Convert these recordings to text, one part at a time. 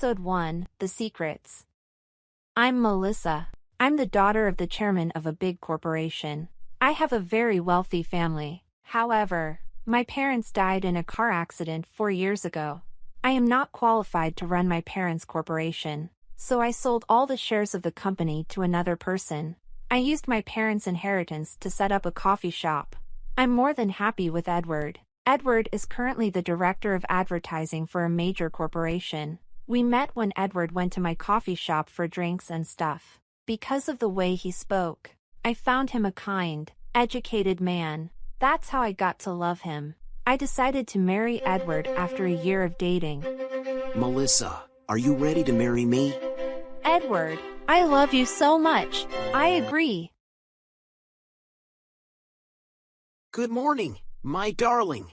Episode 1, The Secrets. I'm Melissa. I'm the daughter of the chairman of a big corporation. I have a very wealthy family. However, my parents died in a car accident 4 years ago. I am not qualified to run my parents' corporation, so I sold all the shares of the company to another person. I used my parents' inheritance to set up a coffee shop. I'm more than happy with Edward. Edward is currently the director of advertising for a major corporation. We met when Edward went to my coffee shop for drinks and stuff. Because of the way he spoke, I found him a kind, educated man. That's how I got to love him. I decided to marry Edward after a year of dating. Melissa, are you ready to marry me? Edward, I love you so much. I agree. Good morning, my darling.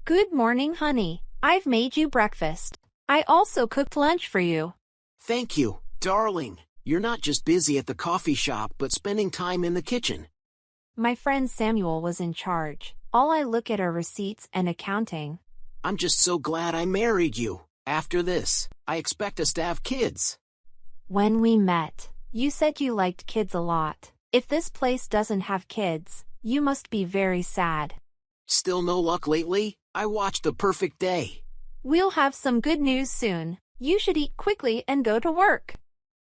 Good morning, honey. I've made you breakfast. I also cooked lunch for you. Thank you, darling. You're not just busy at the coffee shop but spending time in the kitchen. My friend Samuel was in charge. All I look at are receipts and accounting. I'm just so glad I married you. After this, I expect us to have kids. When we met, you said you liked kids a lot. If this place doesn't have kids, you must be very sad. Still no luck lately? I watched The Perfect Day. We'll have some good news soon. You should eat quickly and go to work.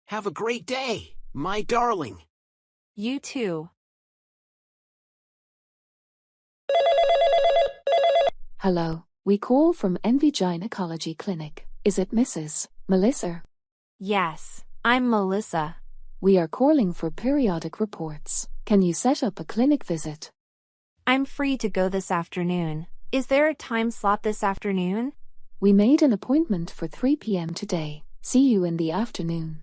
Have a great day, my darling. You too. Hello, we call from Envy Gynecology Clinic. Is it Mrs. Melissa? Yes, I'm Melissa. We are calling for periodic reports. Can you set up a clinic visit? I'm free to go this afternoon. Is there a time slot this afternoon? We made an appointment for 3 p.m. today. See you in the afternoon.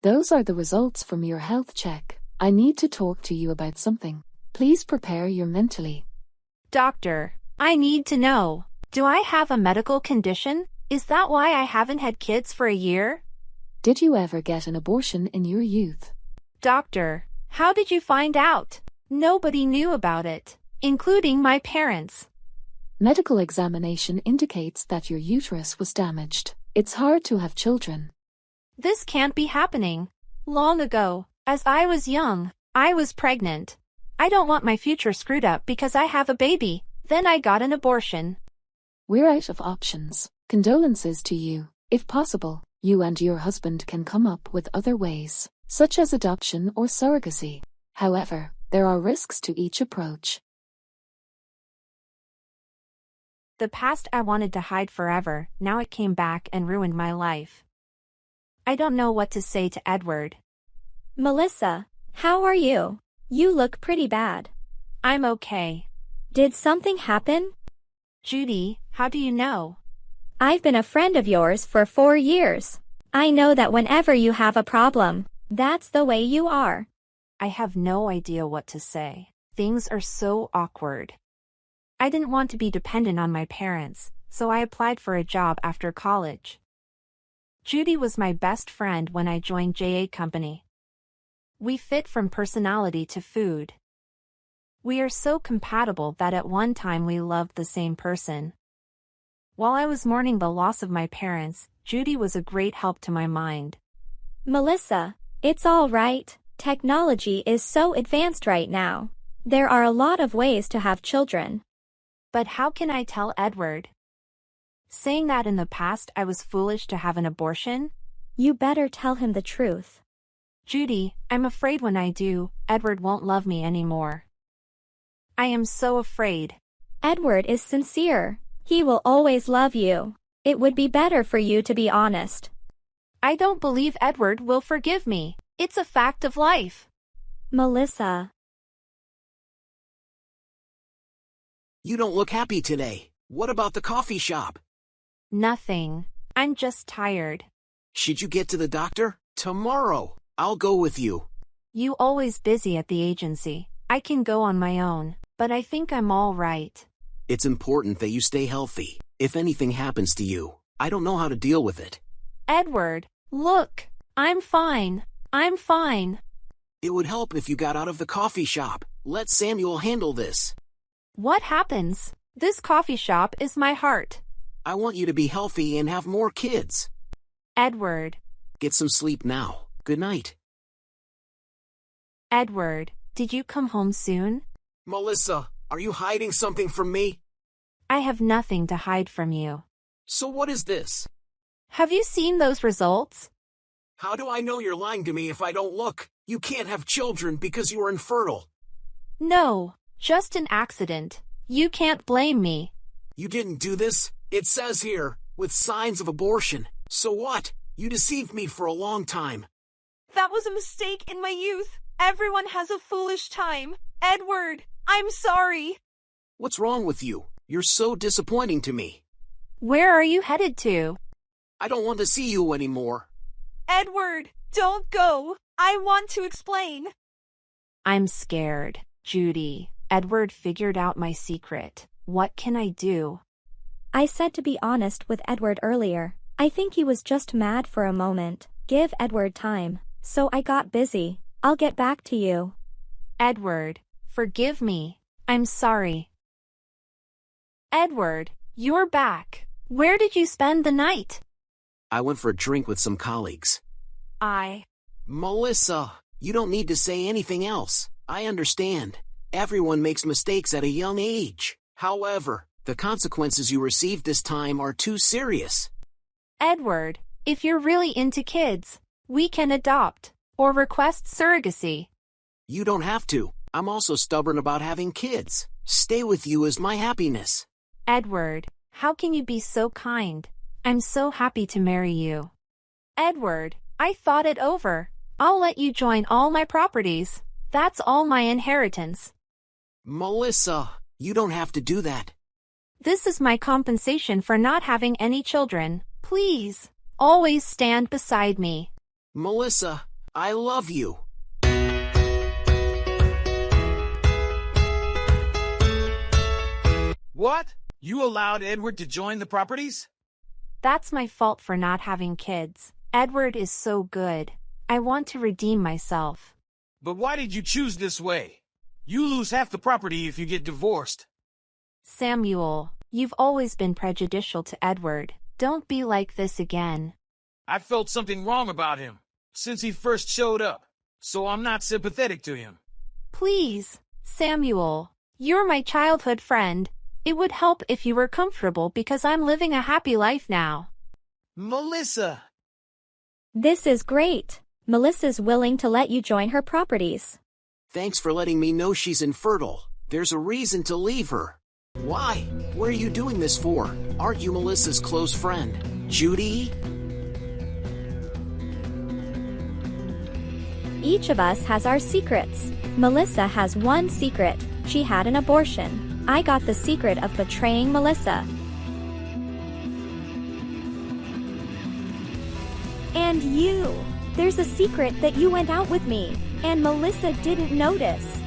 Those are the results from your health check. I need to talk to you about something. Please prepare your mentally. Doctor, I need to know. Do I have a medical condition? Is that why I haven't had kids for a year? Did you ever get an abortion in your youth? Doctor, how did you find out? Nobody knew about it, including my parents. Medical examination indicates that your uterus was damaged. It's hard to have children. This can't be happening. Long ago, as I was young, I was pregnant. I don't want my future screwed up because I have a baby. Then I got an abortion. We're out of options. Condolences to you. If possible, you and your husband can come up with other ways, such as adoption or surrogacy. However, there are risks to each approach. The past I wanted to hide forever, now it came back and ruined my life. I don't know what to say to Edward. Melissa, how are you? You look pretty bad. I'm okay. Did something happen? Judy, how do you know? I've been a friend of yours for 4 years. I know that whenever you have a problem, that's the way you are. I have no idea what to say. Things are so awkward. I didn't want to be dependent on my parents, so I applied for a job after college. Judy was my best friend when I joined JA Company. We fit from personality to food. We are so compatible that at one time we loved the same person. While I was mourning the loss of my parents, Judy was a great help to my mind. Melissa, it's all right. Technology is so advanced right now. There are a lot of ways to have children. But how can I tell Edward? Saying that in the past I was foolish to have an abortion? You better tell him the truth. Judy, I'm afraid when I do, Edward won't love me anymore. I am so afraid. Edward is sincere. He will always love you. It would be better for you to be honest. I don't believe Edward will forgive me. It's a fact of life. Melissa. You don't look happy today. What about the coffee shop? Nothing. I'm just tired. Should you get to the doctor? Tomorrow. I'll go with you. You always busy at the agency. I can go on my own, but I think I'm all right. It's important that you stay healthy. If anything happens to you, I don't know how to deal with it. Edward, look. I'm fine. I'm fine. It would help if you got out of the coffee shop. Let Samuel handle this. What happens? This coffee shop is my heart. I want you to be healthy and have more kids. Edward. Get some sleep now. Good night. Edward, did you come home soon? Melissa, are you hiding something from me? I have nothing to hide from you. So what is this? Have you seen those results? How do I know you're lying to me if I don't look? You can't have children because you are infertile. No, just an accident. You can't blame me. You didn't do this. It says here, with signs of abortion. So what? You deceived me for a long time. That was a mistake in my youth. Everyone has a foolish time. Edward, I'm sorry. What's wrong with you? You're so disappointing to me. Where are you headed to? I don't want to see you anymore. Edward, don't go. I want to explain. I'm scared, Judy. Edward figured out my secret. What can I do? I said to be honest with Edward earlier. I think he was just mad for a moment. Give Edward time. So I got busy. I'll get back to you. Edward, forgive me. I'm sorry. Edward, you're back. Where did you spend the night? I went for a drink with some colleagues. Melissa, you don't need to say anything else. I understand. Everyone makes mistakes at a young age. However, the consequences you received this time are too serious. Edward, if you're really into kids, we can adopt or request surrogacy. You don't have to. I'm also stubborn about having kids. Stay with you is my happiness. Edward, how can you be so kind? I'm so happy to marry you. Edward, I thought it over. I'll let you join all my properties. That's all my inheritance. Melissa, you don't have to do that. This is my compensation for not having any children. Please, always stand beside me. Melissa, I love you. What? You allowed Edward to join the properties? That's my fault for not having kids. Edward is so good. I want to redeem myself. But why did you choose this way? You lose half the property if you get divorced. Samuel, you've always been prejudicial to Edward. Don't be like this again. I felt something wrong about him since he first showed up, so I'm not sympathetic to him. Please, Samuel, you're my childhood friend. It would help if you were comfortable because I'm living a happy life now. Melissa! This is great. Melissa's willing to let you join her properties. Thanks for letting me know she's infertile. There's a reason to leave her. Why? What are you doing this for? Aren't you Melissa's close friend, Judy? Each of us has our secrets. Melissa has one secret. She had an abortion. I got the secret of betraying Melissa. And you. There's a secret that you went out with me, and Melissa didn't notice.